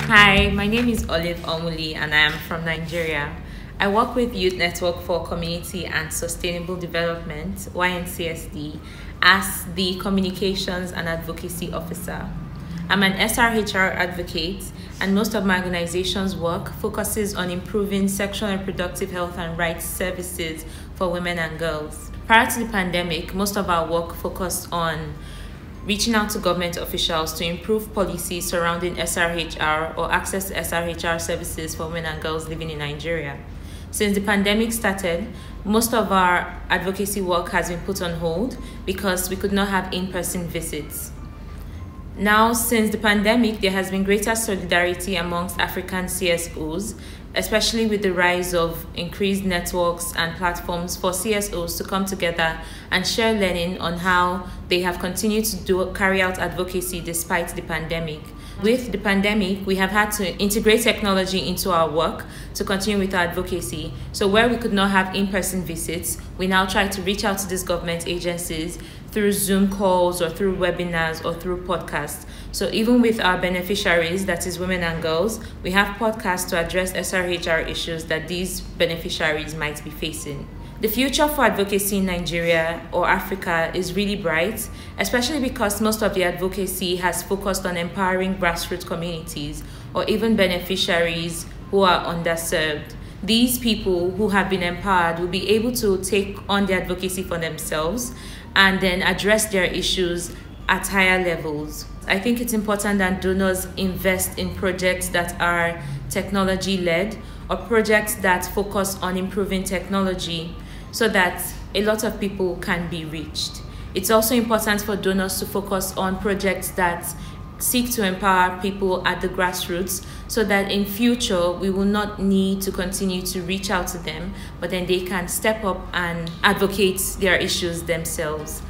Hi, my name is Onwuli and I am from Nigeria. I work with Youth Network for Community and Sustainable Development, YNCSD, as the Communications and Advocacy Officer. I'm an SRHR advocate, and most of my organization's work focuses on improving sexual and reproductive health and rights services for women and girls. Prior to the pandemic, most of our work focused on reaching out to government officials to improve policies surrounding SRHR or access to SRHR services for women and girls living in Nigeria. Since the pandemic started, most of our advocacy work has been put on hold because we could not have in-person visits. Now, since the pandemic, there has been greater solidarity amongst African CSOs, especially with the rise of increased networks and platforms for CSOs to come together and share learning on how they have continued to carry out advocacy despite the pandemic. With the pandemic, we have had to integrate technology into our work to continue with our advocacy. So where we could not have in-person visits, we now try to reach out to these government agencies through Zoom calls or through webinars or through podcasts. So even with our beneficiaries, that is women and girls, we have podcasts to address SRHR issues that these beneficiaries might be facing. The future for advocacy in Nigeria or Africa is really bright, especially because most of the advocacy has focused on empowering grassroots communities or even beneficiaries who are underserved. These people who have been empowered will be able to take on the advocacy for themselves and then address their issues at higher levels. I think it's important that donors invest in projects that are technology-led or projects that focus on improving technology so that a lot of people can be reached. It's also important for donors to focus on projects that seek to empower people at the grassroots so that in future we will not need to continue to reach out to them, but then they can step up and advocate their issues themselves.